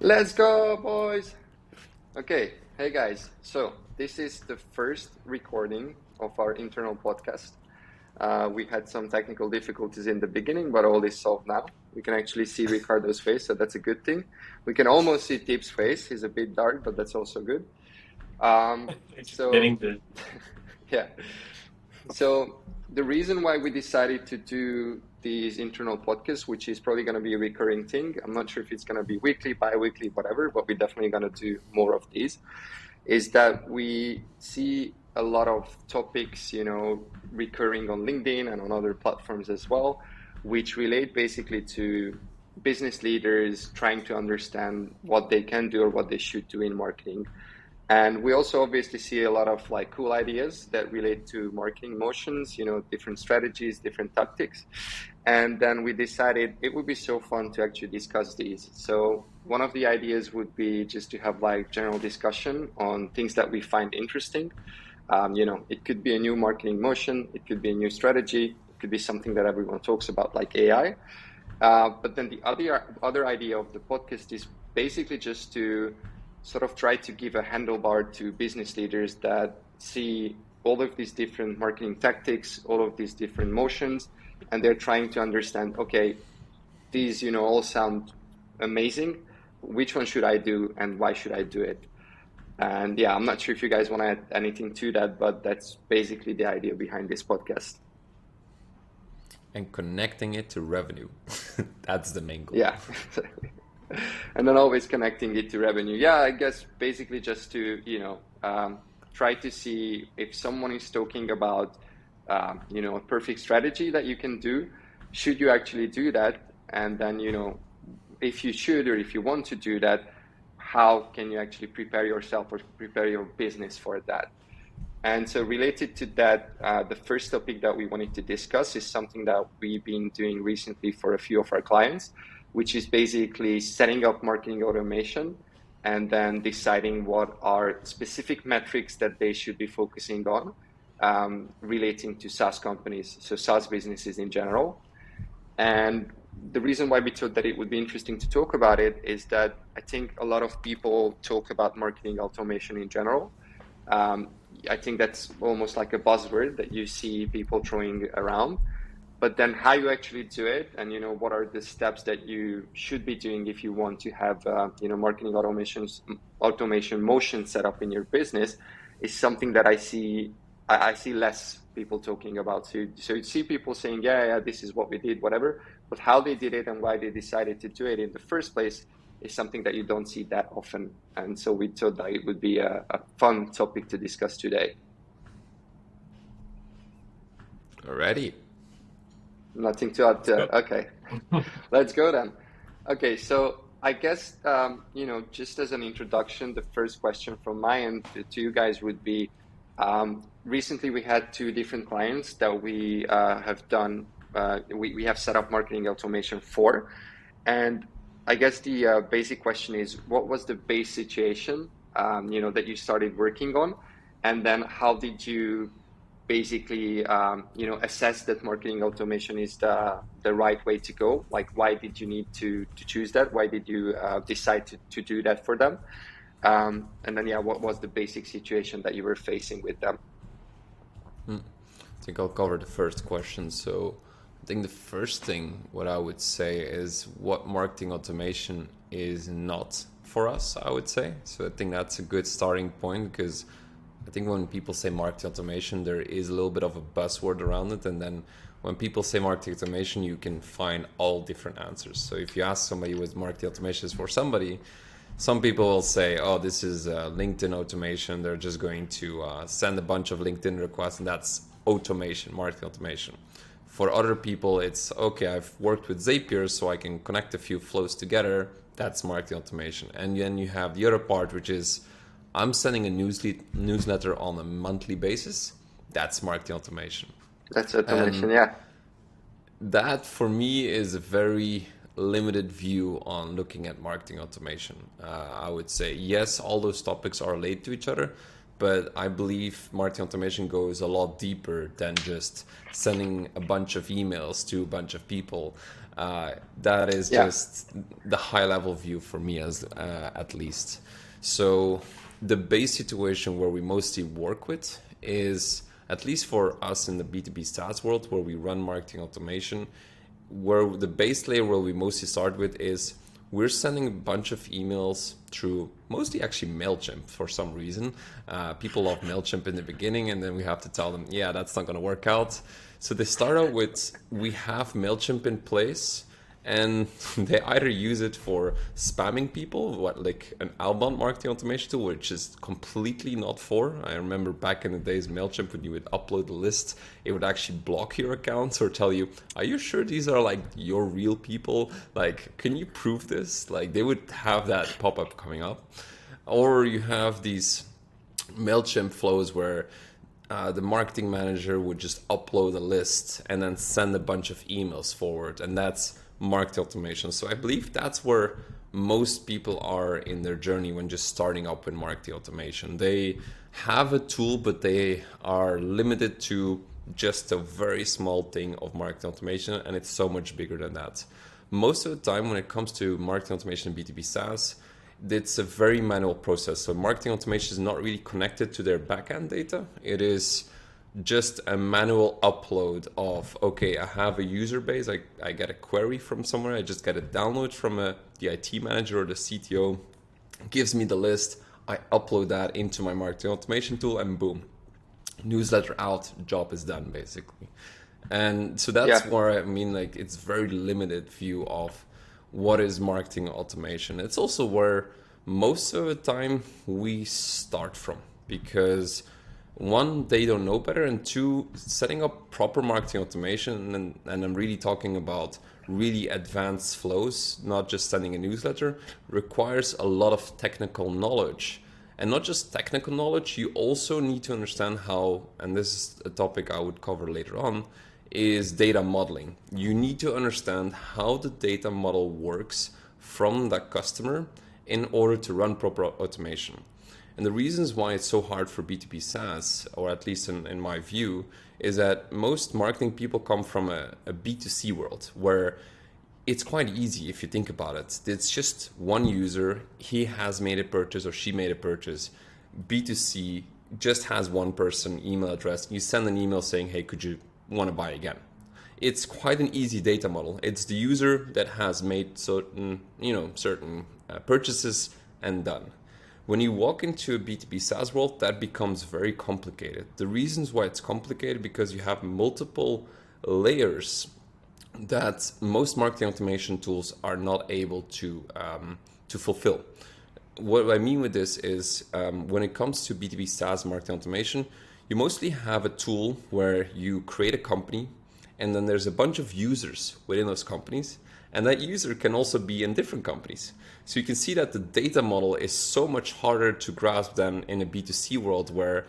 Let's go, boys. Okay, hey guys. So, this is the first recording of our internal podcast. We had some technical difficulties in the beginning, but all is solved now. We can actually see Ricardo's face, so that's a good thing. We can almost see Tip's face. He's a bit dark, but that's also good. Um, Getting so, the yeah. So the reason why we decided to do these internal podcasts, which is probably going to be a recurring thing, I'm not sure if it's going to be weekly, bi-weekly, whatever, but we're definitely going to do more of these, is that we see a lot of topics, recurring on LinkedIn and on other platforms as well, which relate basically to business leaders trying to understand what they can do or what they should do in marketing. And we also obviously see a lot of like cool ideas that relate to marketing motions, different strategies, different tactics. And then we decided it would be so fun to actually discuss these. So one of the ideas would be just to have like general discussion on things that we find interesting. It could be a new marketing motion, it could be a new strategy, it could be something that everyone talks about like AI. But then the other idea of the podcast is basically just to sort of try to give a handlebar to business leaders that see all of these different marketing tactics, all of these different motions, and they're trying to understand, okay, these, all sound amazing. Which one should I do and why should I do it? And yeah, I'm not sure if you guys want to add anything to that, but that's basically the idea behind this podcast. And connecting it to revenue. That's the main goal. Yeah. And then always connecting it to revenue. Yeah, I guess basically just to, try to see if someone is talking about, a perfect strategy that you can do, should you actually do that? And then, if you should or if you want to do that, how can you actually prepare yourself or prepare your business for that? And so related to that, the first topic that we wanted to discuss is something that we've been doing recently for a few of our clients, which is basically setting up marketing automation and then deciding what are specific metrics that they should be focusing on relating to SaaS companies, so SaaS businesses in general. And the reason why we thought that it would be interesting to talk about it is that I think a lot of people talk about marketing automation in general. I think that's almost like a buzzword that you see people throwing around. But then how you actually do it and, what are the steps that you should be doing if you want to have, marketing automation motion set up in your business is something that I see less people talking about. So you see people saying, yeah, this is what we did, whatever, but how they did it and why they decided to do it in the first place is something that you don't see that often. And so we thought that it would be a fun topic to discuss today. Alrighty. Nothing to add. Okay, let's go then. Okay, so I guess, just as an introduction, the first question from my end to you guys would be, recently we had two different clients that we have done, we have set up marketing automation for. And I guess the basic question is, what was the base situation, that you started working on? And then how did you basically, assess that marketing automation is the right way to go? Like, why did you need to choose that? Why did you decide to do that for them? And then, what was the basic situation that you were facing with them? I think I'll cover the first question. So I think the first thing what I would say is what marketing automation is not for us, I would say. So I think that's a good starting point, because I think when people say marketing automation, there is a little bit of a buzzword around it. And then when people say marketing automation, you can find all different answers. So if you ask somebody what marketing automation is for somebody, some people will say, oh, this is LinkedIn automation. They're just going to send a bunch of LinkedIn requests, and that's automation, marketing automation. For other people, it's, okay, I've worked with Zapier, so I can connect a few flows together. That's marketing automation. And then you have the other part, which is, I'm sending a newsletter on a monthly basis. That's marketing automation. That's automation, yeah. That for me is a very limited view on looking at marketing automation. I would say, yes, all those topics are related to each other, but I believe marketing automation goes a lot deeper than just sending a bunch of emails to a bunch of people. That is just the high level view for me, as at least. So the base situation where we mostly work with is, at least for us in the B2B SaaS world, where we run marketing automation, where the base layer where we mostly start with is we're sending a bunch of emails through mostly actually MailChimp for some reason. People love MailChimp in the beginning, and then we have to tell them, yeah, that's not going to work out. So they start out with, we have MailChimp in place, and they either use it for spamming people, like an outbound marketing automation tool, which is completely not for. I remember back in the days, MailChimp, when you would upload a list, it would actually block your accounts or tell you, are you sure these are like your real people? Like, can you prove this? Like, they would have that pop-up coming up. Or you have these MailChimp flows where the marketing manager would just upload a list and then send a bunch of emails forward, and that's marketing automation. So I believe that's where most people are in their journey when just starting up with marketing automation. They have a tool, but they are limited to just a very small thing of marketing automation, and it's so much bigger than that. Most of the time when it comes to marketing automation and B2B SaaS, it's a very manual process. So marketing automation is not really connected to their backend data. It is just a manual upload of, okay, I have a user base, I get a query from somewhere, I just get a download from the IT manager or the CTO, gives me the list, I upload that into my marketing automation tool, and boom, newsletter out, job is done, basically. And so that's where I mean, like, it's very limited view of what is marketing automation. It's also where most of the time we start from, because one, they don't know better, and two, setting up proper marketing automation, and I'm really talking about really advanced flows, not just sending a newsletter, requires a lot of technical knowledge. And not just technical knowledge, you also need to understand how, and this is a topic I would cover later on, is data modeling. You need to understand how the data model works from that customer in order to run proper automation. And the reasons why it's so hard for B2B SaaS, or at least in my view, is that most marketing people come from a B2C world where it's quite easy if you think about it. It's just one user, he has made a purchase or she made a purchase. B2C just has one person, email address. You send an email saying, hey, could you want to buy again? It's quite an easy data model. It's the user that has made certain purchases and done. When you walk into a B2B SaaS world, that becomes very complicated. The reasons why it's complicated, because you have multiple layers that most marketing automation tools are not able to fulfill. What I mean with this is when it comes to B2B SaaS marketing automation, you mostly have a tool where you create a company, and then there's a bunch of users within those companies, and that user can also be in different companies. So you can see that the data model is so much harder to grasp than in a B2C world where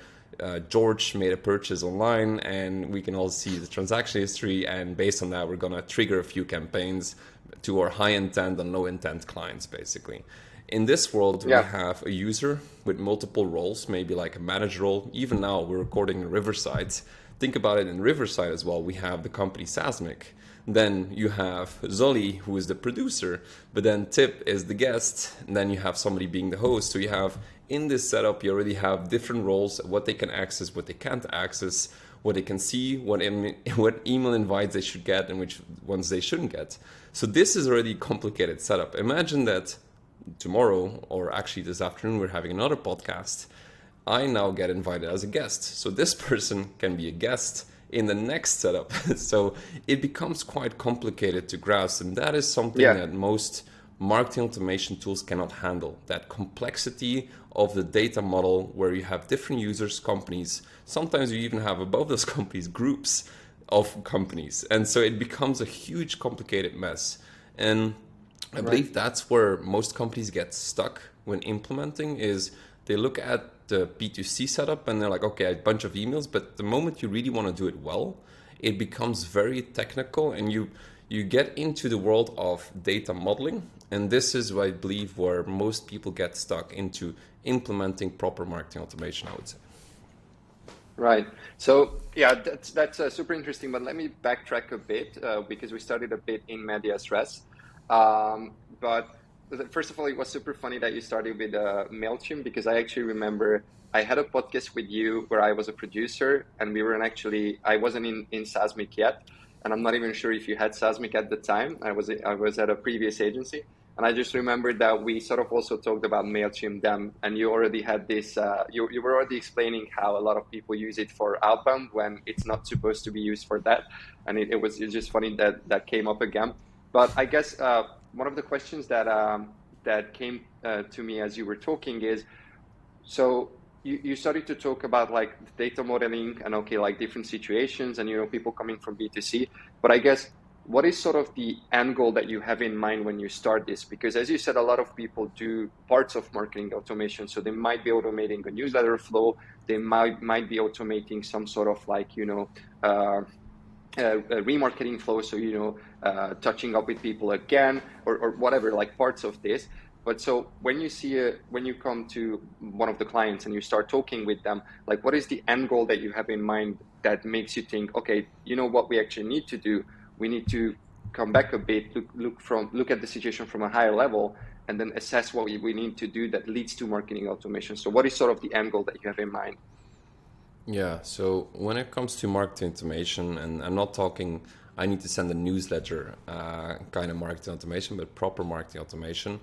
George made a purchase online and we can all see the transaction history, and based on that we're going to trigger a few campaigns to our high intent and low intent clients, basically. In this world, we have a user with multiple roles, maybe like a manager role. Even now we're recording in Riverside. Think about it in Riverside as well. We have the company Saasmic. Then you have Zolly, who is the producer, but then Tip is the guest, and then you have somebody being the host. So you have, in this setup, you already have different roles, what they can access, what they can't access, what they can see, what email invites they should get, and which ones they shouldn't get. So this is already a complicated setup. Imagine that tomorrow, or actually this afternoon, we're having another podcast. I now get invited as a guest. So this person can be a guest in the next setup. So it becomes quite complicated to grasp, and that is something that most marketing automation tools cannot handle. That complexity of the data model where you have different users, companies, sometimes you even have above those companies groups of companies, and so it becomes a huge complicated mess. And I believe that's where most companies get stuck when implementing, is they look at the B2C setup and they're like, okay, a bunch of emails, but the moment you really want to do it well, it becomes very technical, and you you get into the world of data modeling, and this is, I believe, where most people get stuck into implementing proper marketing automation, I would say. Right. So yeah, that's super interesting. But let me backtrack a bit because we started a bit in medias res. But first of all, it was super funny that you started with Mailchimp, because I actually remember I had a podcast with you where I was a producer, and we weren't actually, I wasn't in Saasmic yet, and I'm not even sure if you had Saasmic at the time. I was at a previous agency. And I just remembered that we sort of also talked about Mailchimp then, and you already had this, you were already explaining how a lot of people use it for outbound when it's not supposed to be used for that. And it's just funny that that came up again. But I guess one of the questions that came to me as you were talking is, so you started to talk about like data modeling and okay, like different situations and, people coming from B2C, but I guess what is sort of the end goal that you have in mind when you start this? Because as you said, a lot of people do parts of marketing automation. So they might be automating a newsletter flow. They might be automating some sort of like, remarketing flow. So, touching up with people again or whatever, like parts of this. But so when you come to one of the clients and you start talking with them, like what is the end goal that you have in mind that makes you think, okay, what we actually need to do? We need to come back a bit, look at the situation from a higher level, and then assess what we need to do that leads to marketing automation. So what is sort of the end goal that you have in mind? Yeah, so when it comes to marketing automation, and I'm not talking I need to send a newsletter kind of marketing automation, but proper marketing automation,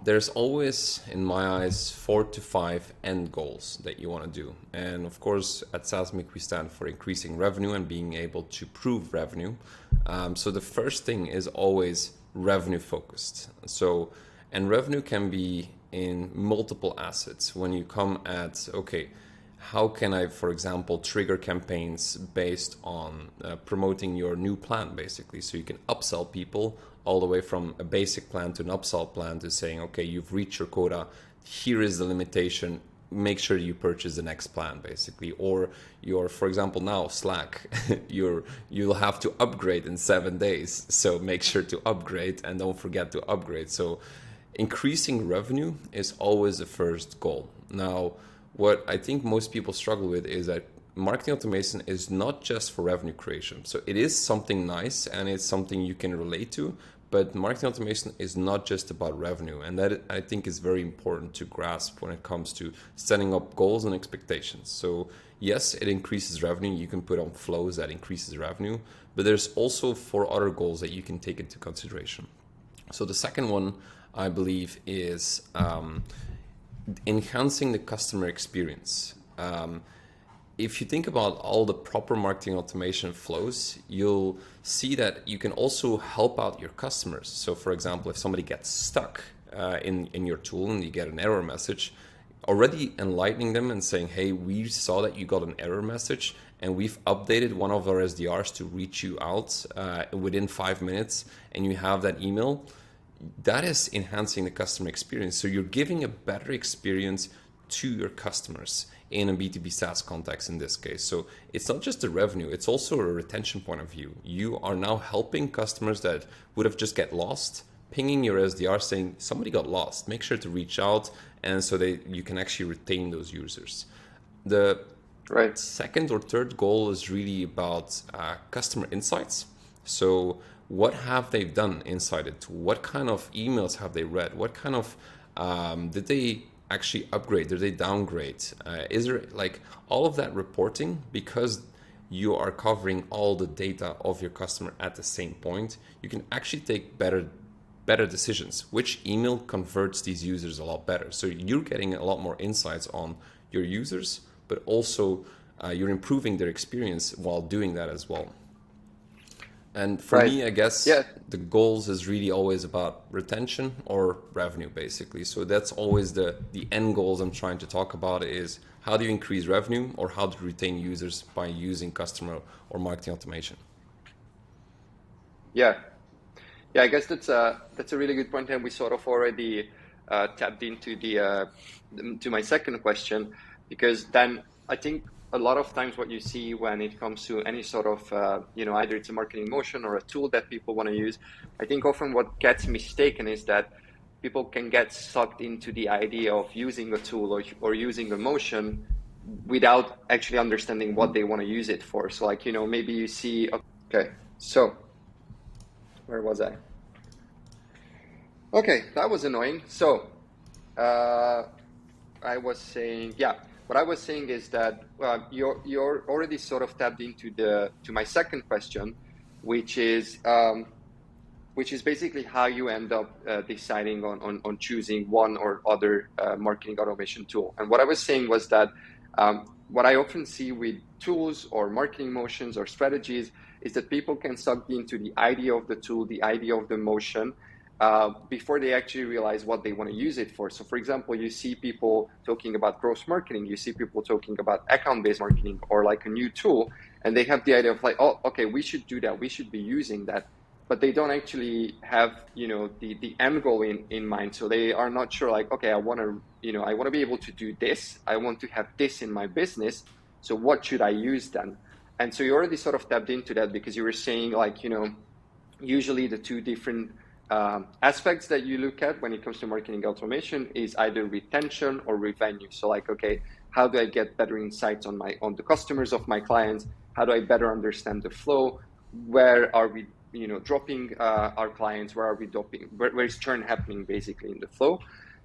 there's always, in my eyes, 4 to 5 end goals that you want to do. And of course, at Saasmic, we stand for increasing revenue and being able to prove revenue. So the first thing is always revenue focused. And revenue can be in multiple assets. When you come at, okay, how can I, for example, trigger campaigns based on promoting your new plan, basically? So you can upsell people all the way from a basic plan to an upsell plan to saying, okay, you've reached your quota. Here is the limitation. Make sure you purchase the next plan, basically. Or for example, now Slack, you'll have to upgrade in 7 days. So make sure to upgrade and don't forget to upgrade. So increasing revenue is always the first goal. Now, what I think most people struggle with is that marketing automation is not just for revenue creation. So it is something nice and it's something you can relate to, but marketing automation is not just about revenue. And that I think is very important to grasp when it comes to setting up goals and expectations. So yes, it increases revenue. You can put on flows that increases revenue, but there's also 4 other goals that you can take into consideration. So the second one, I believe, is enhancing the customer experience. If you think about all the proper marketing automation flows, you'll see that you can also help out your customers. So for example, if somebody gets stuck in your tool and you get an error message, already enlightening them and saying, hey, we saw that you got an error message and we've updated one of our SDRs to reach you out within 5 minutes, and you have that email. That is enhancing the customer experience. So you're giving a better experience to your customers in a B2B SaaS context in this case. So it's not just the revenue, it's also a retention point of view. You are now helping customers that would have just get lost, pinging your SDR saying somebody got lost, make sure to reach out, and so you can actually retain those users. The second or third goal is really about customer insights. So what have they done inside it? What kind of emails have they read? What kind of, did they actually upgrade? Did they downgrade? Is there like all of that reporting? Because you are covering all the data of your customer at the same point, you can actually take better decisions. Which email converts these users a lot better? So you're getting a lot more insights on your users, but also you're improving their experience while doing that as well. And for me, I guess the goals is really always about retention or revenue, basically. So that's always the end goals I'm trying to talk about is how do you increase revenue or how to retain users by using customer or marketing automation. Yeah, I guess that's a really good point, and we sort of already tapped into to my second question, because then I think a lot of times what you see when it comes to any sort of, either it's a marketing motion or a tool that people want to use. I think often what gets mistaken is that people can get sucked into the idea of using a tool or using a motion without actually understanding what they want to use it for. So like, maybe you see, okay, so where was I? Okay, that was annoying. So I was saying, what I was saying is that you're already sort of tapped into to my second question, which is basically how you end up deciding on choosing one or other marketing automation tool. And what I was saying was that what I often see with tools or marketing motions or strategies is that people can suck into the idea of the tool, the idea of the motion, before they actually realize what they want to use it for. So for example, you see people talking about growth marketing, you see people talking about account-based marketing or like a new tool, and they have the idea of like, oh, okay, we should do that, we should be using that. But they don't actually have, the end goal in mind. So they are not sure like, okay, I want to be able to do this. I want to have this in my business. So what should I use then? And so you already sort of tapped into that because you were saying like, usually the two different aspects that you look at when it comes to marketing automation is either retention or revenue. So like, okay, how do I get better insights on the customers of my clients? How do I better understand the flow? Where are we dropping our clients? Where are we dropping? Where is churn happening basically in the flow?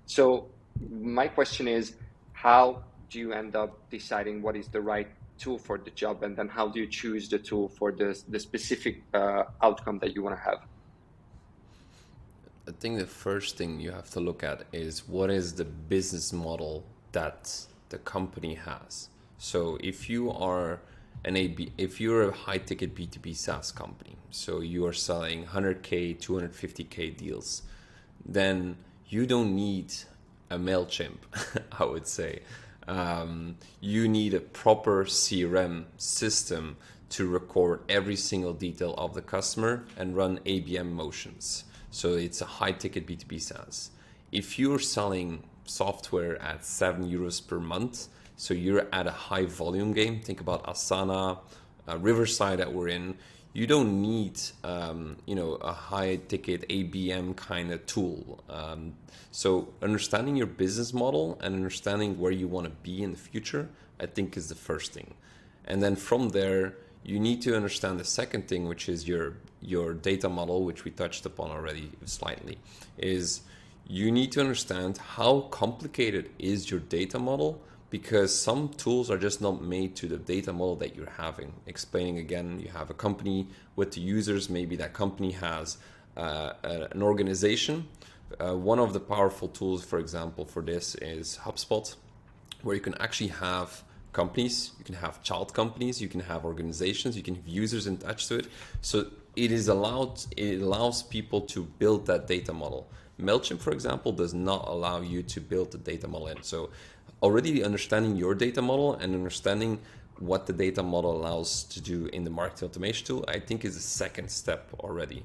So my question is, how do you end up deciding what is the right tool for the job? And then how do you choose the tool for the specific outcome that you want to have? I think the first thing you have to look at is what is the business model that the company has. So if you are if you're a high ticket B2B SaaS company, so you are selling 100K, 250K deals, then you don't need a MailChimp, I would say. You need a proper CRM system to record every single detail of the customer and run ABM motions. So it's a high ticket B2B SaaS. If you're selling software at €7 per month, so you're at a high volume game, think about Asana, Riverside that we're in, you don't need a high ticket ABM kind of tool. So understanding your business model and understanding where you want to be in the future, I think is the first thing. And then from there, you need to understand the second thing, which is your data model, which we touched upon already slightly, is you need to understand how complicated is your data model, because some tools are just not made to the data model that you're having. Explaining again, you have a company with the users, maybe that company has an organization. One of the powerful tools, for example, for this is HubSpot, where you can actually have companies, you can have child companies, you can have organizations, you can have users attached to it. So it allows people to build that data model. MailChimp, for example, does not allow you to build the data model in. So already understanding your data model and understanding what the data model allows to do in the marketing automation tool, I think is a second step already.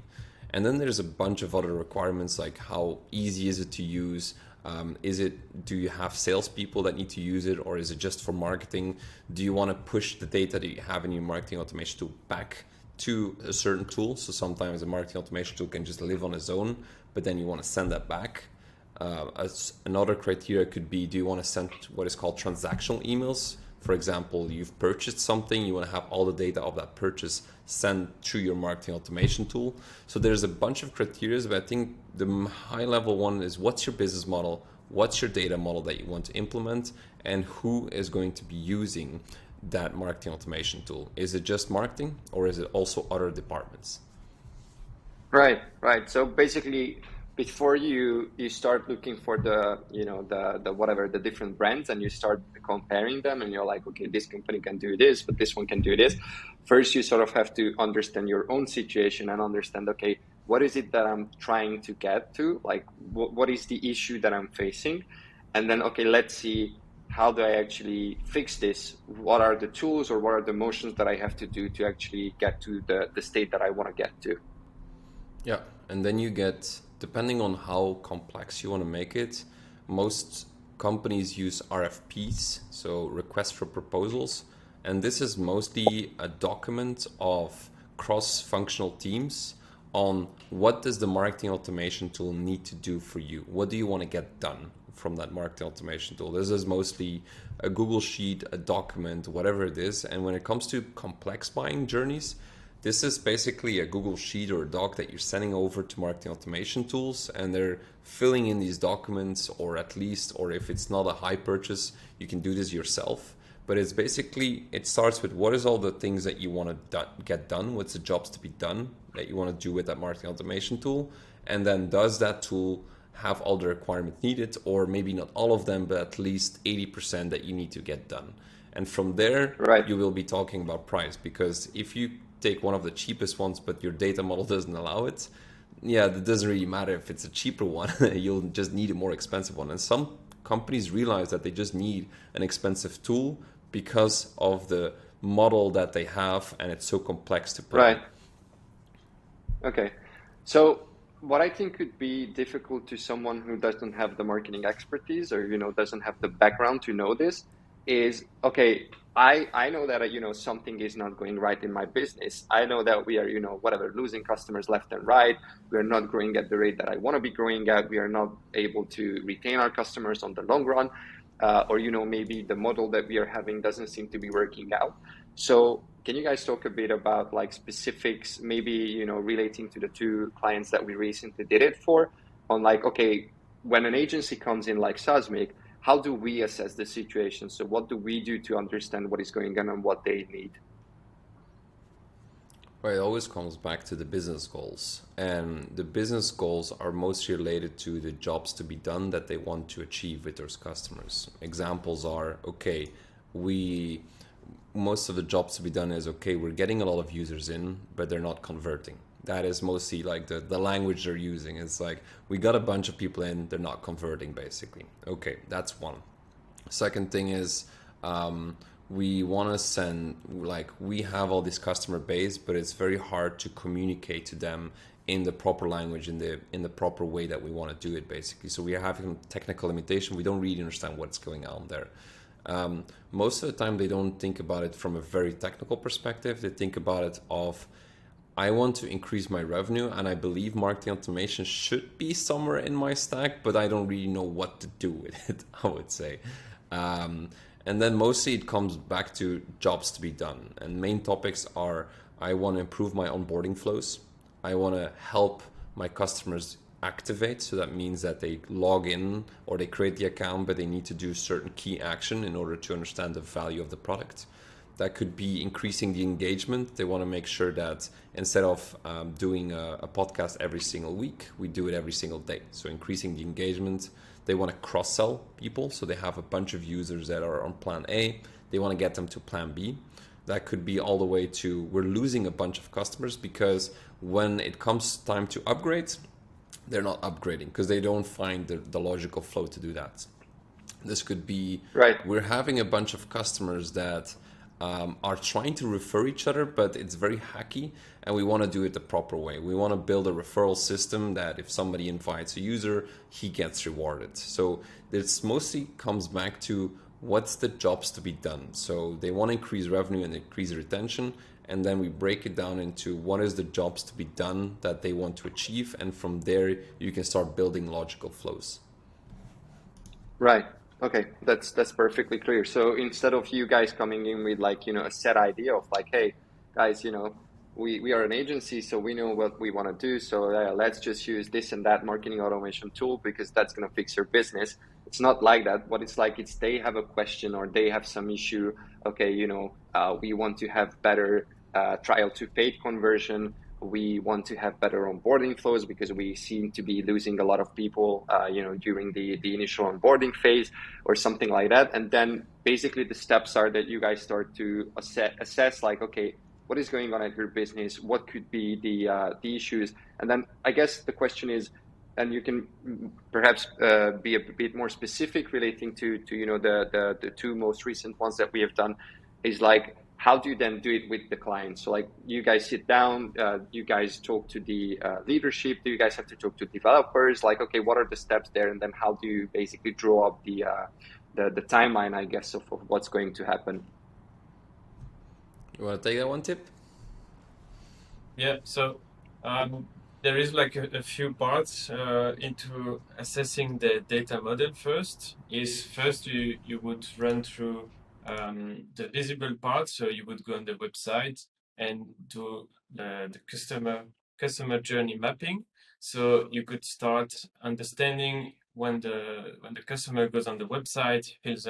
And then there's a bunch of other requirements, like how easy is it to use? Do you have salespeople that need to use it, or is it just for marketing? Do you want to push the data that you have in your marketing automation tool back to a certain tool? So sometimes a marketing automation tool can just live on its own, but then you want to send that back. Another criteria could be, do you want to send what is called transactional emails? For example, you've purchased something, you want to have all the data of that purchase sent through your marketing automation tool. So there's a bunch of criteria, but I think the high level one is, what's your business model? What's your data model that you want to implement? And who is going to be using that marketing automation tool? Is it just marketing, or is it also other departments? Right. So basically, before you start looking for the the different brands, and you start comparing them, and you're like, okay, this company can do this, but this one can do this. First, you sort of have to understand your own situation and understand, okay, what is it that I'm trying to get to? Like, what is the issue that I'm facing? And then, okay, let's see, how do I actually fix this? What are the tools or what are the motions that I have to do to actually get to the state that I want to get to? Yeah, and then you get, depending on how complex you want to make it, most companies use RFPs, so requests for proposals. And this is mostly a document of cross-functional teams on what does the marketing automation tool need to do for you? What do you want to get done from that marketing automation tool? This is mostly a Google Sheet, a document, whatever it is. And when it comes to complex buying journeys, this is basically a Google Sheet or a doc that you're sending over to marketing automation tools, and they're filling in these documents, or at least, or if it's not a high purchase, you can do this yourself. But it's basically, it starts with what is all the things that you want to get done, what's the jobs to be done that you want to do with that marketing automation tool, and then does that tool have all the requirements needed, or maybe not all of them, but at least 80% that you need to get done. And from there, you will be talking about price, because if you take one of the cheapest ones, but your data model doesn't allow it, yeah, it doesn't really matter if it's a cheaper one, you'll just need a more expensive one. And some companies realize that they just need an expensive tool because of the model that they have, and it's so complex to put. Right. Okay. So what I think could be difficult to someone who doesn't have the marketing expertise, or, doesn't have the background to know this, is, okay, I know that, something is not going right in my business. I know that we are, losing customers left and right. We are not growing at the rate that I want to be growing at. We are not able to retain our customers on the long run. Or, maybe the model that we are having doesn't seem to be working out. So can you guys talk a bit about like specifics, maybe, relating to the 2 clients that we recently did it for, on like, okay, when an agency comes in like Saasmic, how do we assess the situation? So what do we do to understand what is going on and what they need? Well, it always comes back to the business goals. And the business goals are mostly related to the jobs to be done that they want to achieve with those customers. Examples are, okay, most of the jobs to be done is, okay, we're getting a lot of users in, but they're not converting. That is mostly like the language they're using. It's like, we got a bunch of people in, they're not converting, basically. Okay, that's one. Second thing is, we want to send, like, we have all this customer base, but it's very hard to communicate to them in the proper language, in the proper way that we want to do it, basically. So we are having technical limitation. We don't really understand what's going on there. Most of the time, they don't think about it from a very technical perspective. They think about it of, I want to increase my revenue, and I believe marketing automation should be somewhere in my stack, but I don't really know what to do with it, I would say. And then mostly it comes back to jobs to be done. And main topics are, I want to improve my onboarding flows. I want to help my customers activate. So that means that they log in or they create the account, but they need to do certain key action in order to understand the value of the product. That could be increasing the engagement. They want to make sure that instead of doing a podcast every single week, we do it every single day. So increasing the engagement. They want to cross-sell people. So they have a bunch of users that are on plan A. They want to get them to plan B. That could be all the way to, we're losing a bunch of customers because when it comes time to upgrade, they're not upgrading because they don't find the logical flow to do that. This could be, we're having a bunch of customers that are trying to refer each other, but it's very hacky, and we want to do it the proper way. We want to build a referral system that if somebody invites a user, he gets rewarded. So this mostly comes back to what's the jobs to be done. So they want to increase revenue and increase retention, and then we break it down into what is the jobs to be done that they want to achieve, and from there you can start building logical flows. Right. Okay, that's perfectly clear. So instead of you guys coming in with like, a set idea of like, hey, guys, we are an agency, so we know what we want to do. So let's just use this and that marketing automation tool because that's going to fix your business. It's not like that. What it's like, it's they have a question or they have some issue. Okay, we want to have better trial to paid conversion. We want to have better onboarding flows because we seem to be losing a lot of people, during the initial onboarding phase or something like that. And then basically the steps are that you guys start to assess like, okay, what is going on at your business? What could be the issues? And then I guess the question is, and you can perhaps be a bit more specific relating to the 2 most recent ones that we have done, is like, how do you then do it with the client? So like you guys sit down, you guys talk to the leadership, do you guys have to talk to developers? Like, okay, what are the steps there? And then how do you basically draw up the timeline, I guess, of what's going to happen? You want to take that one, Tip? Yeah, so there is like a few parts into assessing the data model first. First you would run through the visible part, so you would go on the website and do the customer journey mapping. So you could start understanding when the customer goes on the website, fills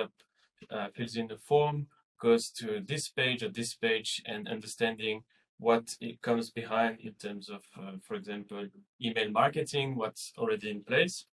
in the form, goes to this page or this page, and understanding what it comes behind in terms of, for example, email marketing, what's already in place.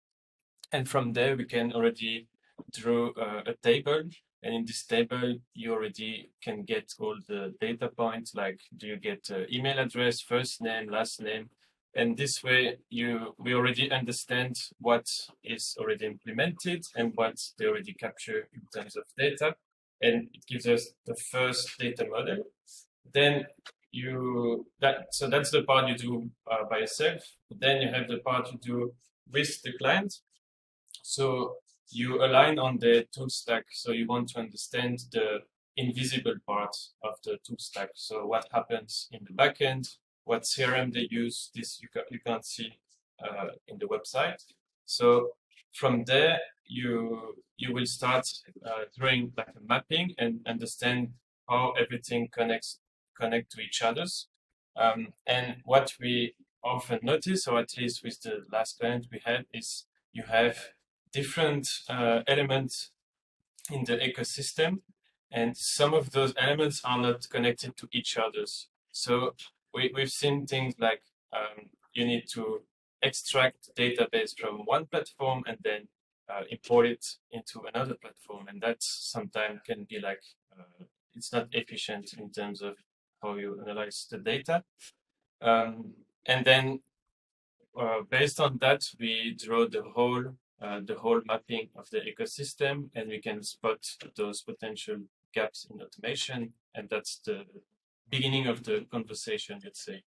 And from there, we can already draw a table. And in this table, you already can get all the data points, like do you get email address, first name, last name. And this way, we already understand what is already implemented and what they already capture in terms of data. And it gives us the first data model. Then so that's the part you do by yourself. Then you have the part you do with the client. So you align on the tool stack. So you want to understand the invisible part of the tool stack. So what happens in the backend, what CRM they use, this you can't see in the website. So from there, you will start drawing like a mapping and understand how everything connect to each other's. And what we often notice, or at least with the last client we had, is you have different elements in the ecosystem, and some of those elements are not connected to each other's. So we've seen things like you need to extract database from one platform and then import it into another platform, and that sometimes can be like it's not efficient in terms of how you analyze the data. And then based on that, we draw the whole mapping of the ecosystem, and we can spot those potential gaps in automation. And that's the beginning of the conversation, let's say.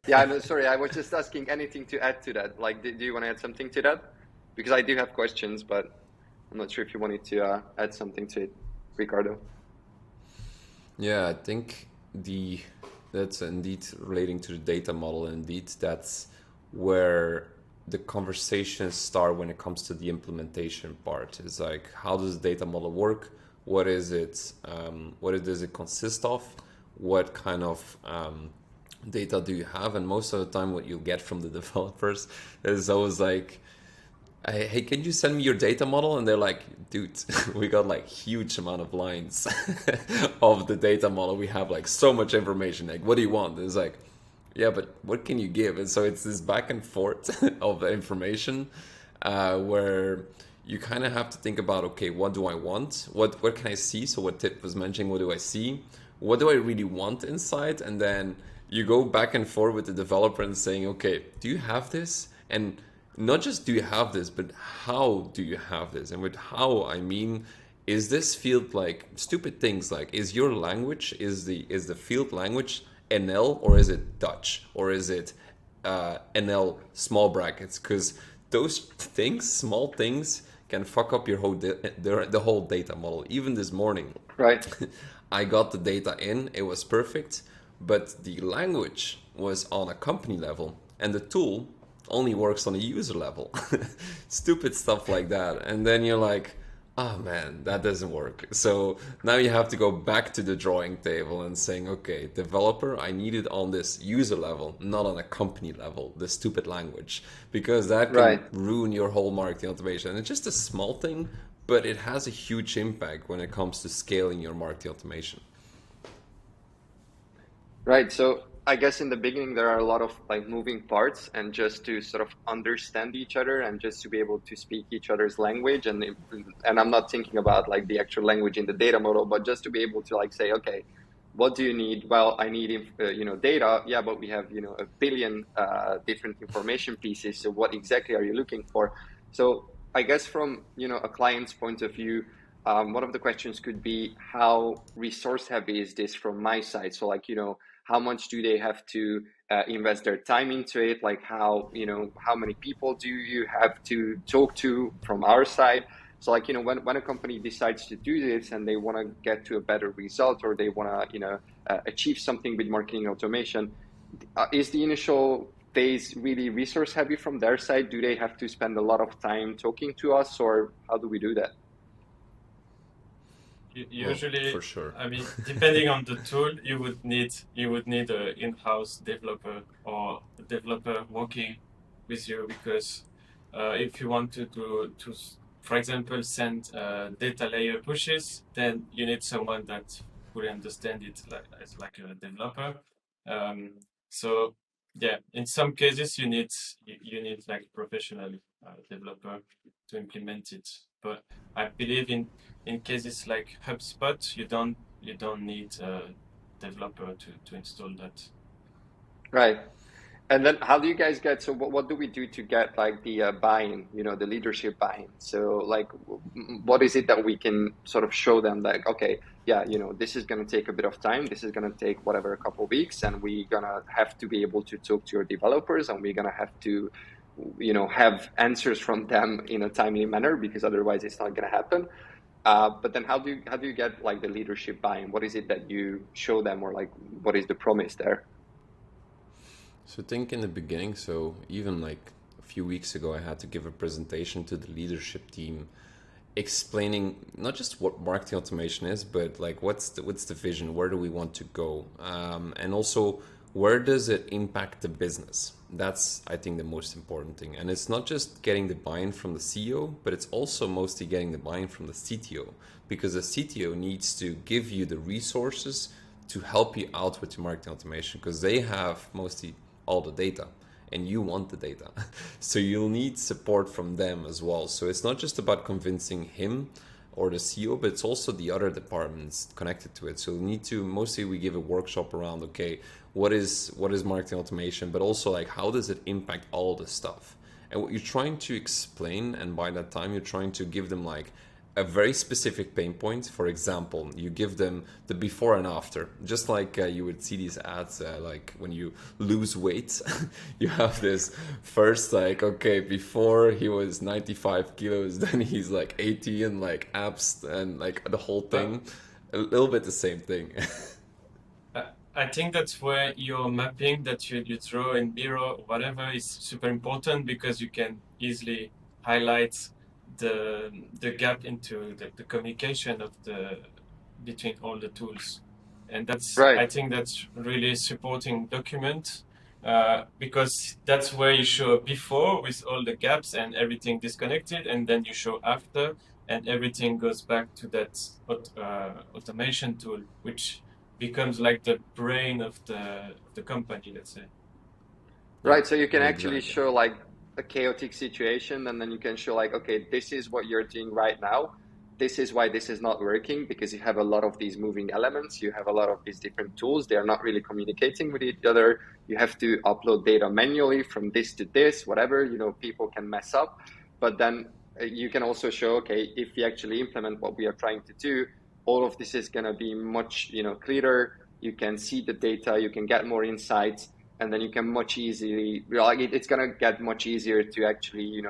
Yeah, no, sorry, I was just asking anything to add to that. Like, do you want to add something to that? Because I do have questions, but I'm not sure if you wanted to add something to it, Ricardo. Yeah, I think that's indeed relating to the data model. Indeed, that's where the conversations start when it comes to the implementation part. It's like, how does the data model work? What is it? Does it consist of? What kind of data do you have? And most of the time, what you'll get from the developers is always like, hey, can you send me your data model? And they're like, dude, we got like huge amount of lines of the data model. We have like so much information. Like, what do you want? It's like, yeah, but what can you give? And so it's this back and forth of the information where you kind of have to think about, okay, what do I want? What can I see? So what Tip was mentioning, what do I see? What do I really want inside? And then you go back and forth with the developer and saying, okay, do you have this? And not just do you have this, but how do you have this? And with how, I mean, is this field like stupid things like, is your language, is the field language NL, or is it Dutch, or is it NL small brackets? Because those things, small things, can fuck up your whole the whole data model. Even this morning, Right. I got the data in, it was perfect, but the language was on a company level, and the tool only works on a user level. Stupid stuff like that. And then you're like, oh man, that doesn't work. So now you have to go back to the drawing table and saying, okay, developer, I need it on this user level, not on a company level, the stupid language, because that can Right. ruin your whole marketing automation. And it's just a small thing, but it has a huge impact when it comes to scaling your marketing automation. Right. So I guess in the beginning there are a lot of like moving parts, and just to sort of understand each other and just to be able to speak each other's language, and I'm not thinking about like the actual language in the data model, but just to be able to like say, okay, what do you need? Well, I need data. Yeah, but we have a billion different information pieces. So what exactly are you looking for? So I guess from a client's point of view, one of the questions could be, how resource heavy is this from my side? So like how much do they have to invest their time into it? Like how many people do you have to talk to from our side? So like, when a company decides to do this and they want to get to a better result, or they want to, achieve something with marketing automation, is the initial phase really resource heavy from their side? Do they have to spend a lot of time talking to us, or how do we do that? Usually, for sure. I mean, depending on the tool, you would need an in-house developer or a developer working with you, because if you want to for example, send data layer pushes, then you need someone that fully understand it as like a developer. So yeah, in some cases you need like professional developer to implement it. But I believe in cases like HubSpot, you don't need a developer to install that. Right. And then how do you guys get, so what do we do to get like the buy-in, the leadership buy-in? So like, what is it that we can sort of show them, like, okay, yeah, this is going to take a bit of time. This is going to take whatever, a couple of weeks, and we're going to have to be able to talk to your developers, and we're going to have to, have answers from them in a timely manner, because otherwise it's not going to happen. But then how do you get like the leadership buy-in? What is it that you show them, or like, what is the promise there? So think in the beginning, so even like a few weeks ago, I had to give a presentation to the leadership team explaining not just what marketing automation is, but like what's the vision, where do we want to go, and also where does it impact the business. That's, I think, the most important thing. And it's not just getting the buy-in from the CEO, but it's also mostly getting the buy-in from the CTO, because the CTO needs to give you the resources to help you out with your marketing automation, because they have mostly all the data and you want the data. So you'll need support from them as well. So it's not just about convincing him or the CEO, but it's also the other departments connected to it. So mostly we give a workshop around, okay, what is marketing automation, but also like, how does it impact all the stuff? And what you're trying to explain, and by that time, you're trying to give them like a very specific pain point. For example, you give them the before and after, just like you would see these ads, like when you lose weight, you have this first, like, okay, before he was 95 kilos, then he's like 80 and like abs and like the whole thing, a little bit the same thing. I think that's where your mapping that you draw in Miro, whatever, is super important, because you can easily highlight the gap into the communication between all the tools. And that's Right. I think that's really supporting document, because that's where you show before with all the gaps and everything disconnected, and then you show after and everything goes back to that automation tool, which becomes like the brain of the company, let's say. Right. So you can actually Exactly. show like a chaotic situation, and then you can show like, okay, this is what you're doing right now. This is why this is not working, because you have a lot of these moving elements. You have a lot of these different tools. They are not really communicating with each other. You have to upload data manually from this to this, whatever, people can mess up. But then you can also show, okay, if we actually implement what we are trying to do, all of this is going to be much, clearer. You can see the data, you can get more insights, and then you can much easily, like, it's going to get much easier to actually,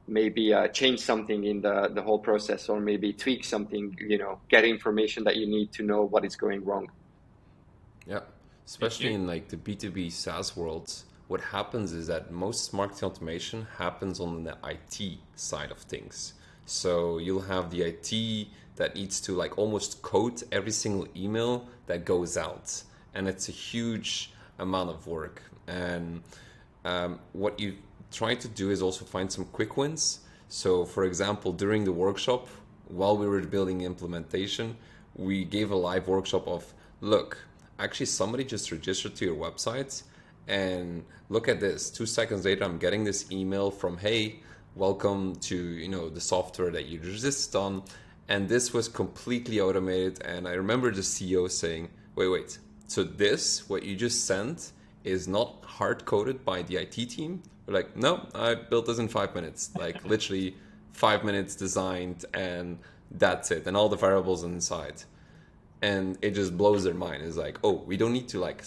maybe change something in the whole process, or maybe tweak something, get information that you need to know what is going wrong. Yeah, especially in like the B2B SaaS world, what happens is that most marketing automation happens on the IT side of things. So you'll have the IT that needs to like almost code every single email that goes out, and it's a huge amount of work. And what you try to do is also find some quick wins. So for example, during the workshop, while we were building implementation, we gave a live workshop of, look, actually somebody just registered to your website, and look at this, 2 seconds later I'm getting this email from, hey, welcome to the software that you registered on. And this was completely automated. And I remember the CEO saying, wait, so this, what you just sent, is not hard coded by the IT team? We're like, no, I built this in 5 minutes, like literally 5 minutes designed, and that's it, and all the variables inside. And it just blows their mind. It's like, oh, we don't need to like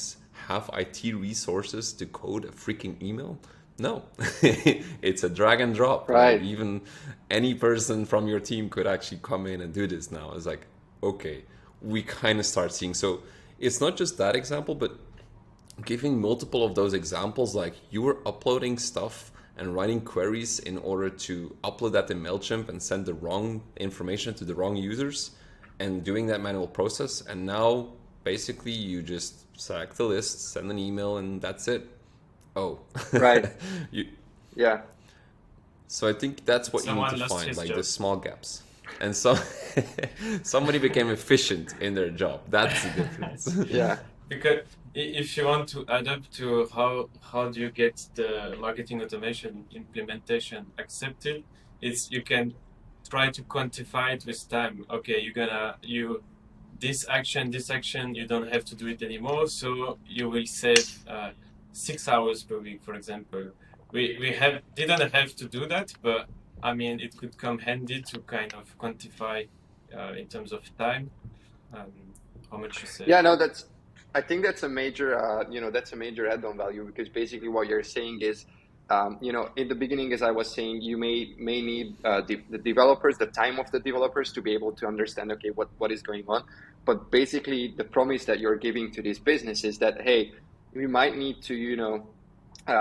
have IT resources to code a freaking email. No, it's a drag and drop. Right. Like even any person from your team could actually come in and do this now. It's like, okay, we kind of start seeing. So it's not just that example, but giving multiple of those examples, like you were uploading stuff and writing queries in order to upload that in MailChimp and send the wrong information to the wrong users and doing that manual process. And now basically you just select the list, send an email, and that's it. Oh, Right. you, Yeah. so I think that's what Someone you need to lost find, his like job. the small gaps. And so somebody became efficient in their job. That's the difference. Yeah. Because if you want to adapt to how do you get the marketing automation implementation accepted, it's you can try to quantify it with time. Okay, this action, you don't have to do it anymore, so you will save 6 hours per week, for example. We didn't have to do that, but I mean it could come handy to kind of quantify in terms of time how much you save. Yeah, no, I think that's a major, that's a major add-on value, because basically what you're saying is, in the beginning, as I was saying, you may need the developers, the time of the developers to be able to understand, okay, what is going on. But basically the promise that you're giving to this business is that, hey, we might need to,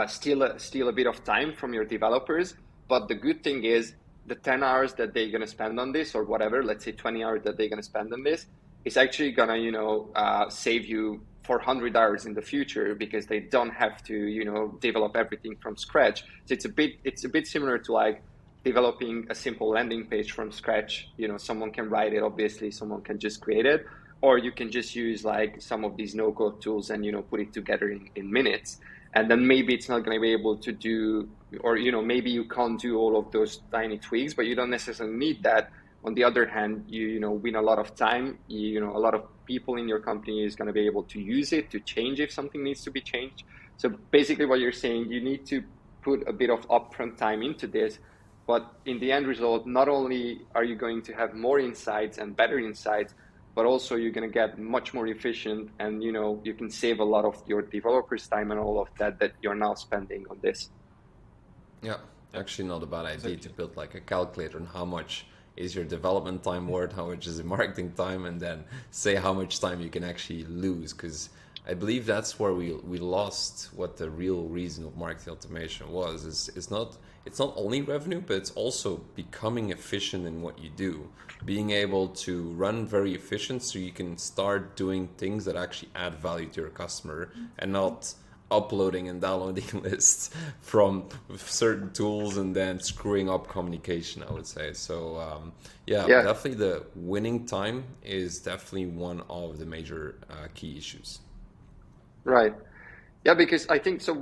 steal a bit of time from your developers. But the good thing is the 10 hours that they're going to spend on this, or whatever, let's say 20 hours that they're going to spend on this, is actually going to, save you 400 hours in the future, because they don't have to, develop everything from scratch. So it's a bit similar to like developing a simple landing page from scratch. Someone can write it, obviously, someone can just create it, or you can just use like some of these no-code tools and, put it together in minutes. And then maybe it's not going to be able to do, or, maybe you can't do all of those tiny tweaks, but you don't necessarily need that. On the other hand, you win a lot of time. A lot of people in your company is going to be able to use it to change if something needs to be changed. So basically what you're saying, you need to put a bit of upfront time into this, but in the end result, not only are you going to have more insights and better insights, but also you're going to get much more efficient, and you can save a lot of your developers' time and all of that you're now spending on this. Yeah, actually not a bad idea to build like a calculator on how much is your development time worth, how much is the marketing time, and then say how much time you can actually lose. Because I believe that's where we lost what the real reason of marketing automation was. It's not only revenue, but it's also becoming efficient in what you do, being able to run very efficient, so you can start doing things that actually add value to your customer, and not uploading and downloading lists from certain tools and then screwing up communication, I would say. So yeah, definitely the winning time is definitely one of the major key issues. Right. Yeah, because I think so.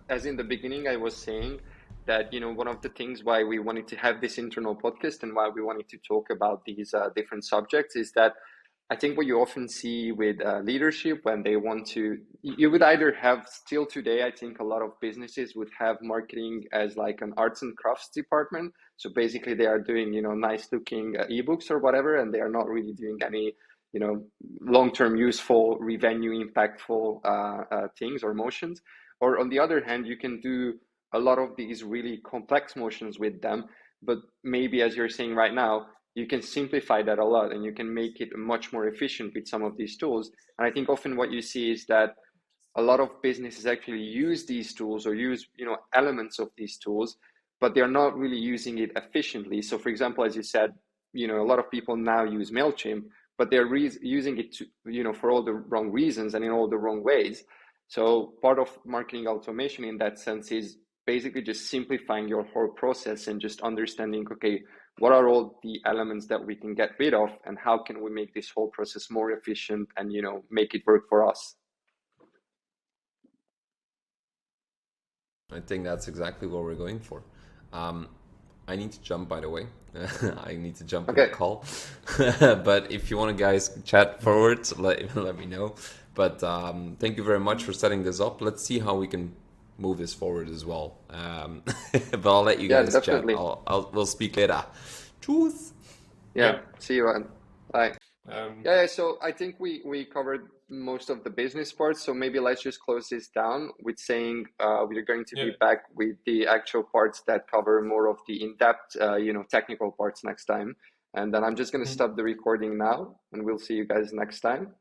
As in the beginning, I was saying that, one of the things why we wanted to have this internal podcast and why we wanted to talk about these different subjects is that I think what you often see with leadership, when they want to, you would either have, still today, I think a lot of businesses would have marketing as like an arts and crafts department. So basically they are doing, nice looking ebooks or whatever, and they are not really doing any, long-term useful, revenue impactful things or motions. Or on the other hand, you can do a lot of these really complex motions with them, but maybe, as you're saying right now, you can simplify that a lot, and you can make it much more efficient with some of these tools. And I think often what you see is that a lot of businesses actually use these tools, or use, elements of these tools, but they're not really using it efficiently. So for example, as you said, a lot of people now use MailChimp, but they're using it to, for all the wrong reasons and in all the wrong ways. So part of marketing automation in that sense is basically just simplifying your whole process and just understanding, okay, what are all the elements that we can get rid of, and how can we make this whole process more efficient and, make it work for us? I think that's exactly what we're going for. I need to jump, by the way. I need to jump on a call. But if you want to, guys, chat forward, let me know. But thank you very much for setting this up. Let's see how we can move this forward as well. But I'll let you guys chat. We'll speak later. Truth. Yeah. See you, man. Bye. So I think we covered most of the business parts. So maybe let's just close this down with saying we're going to be Yeah. back with the actual parts that cover more of the in-depth, technical parts next time. And then I'm just going to stop the recording now, and we'll see you guys next time.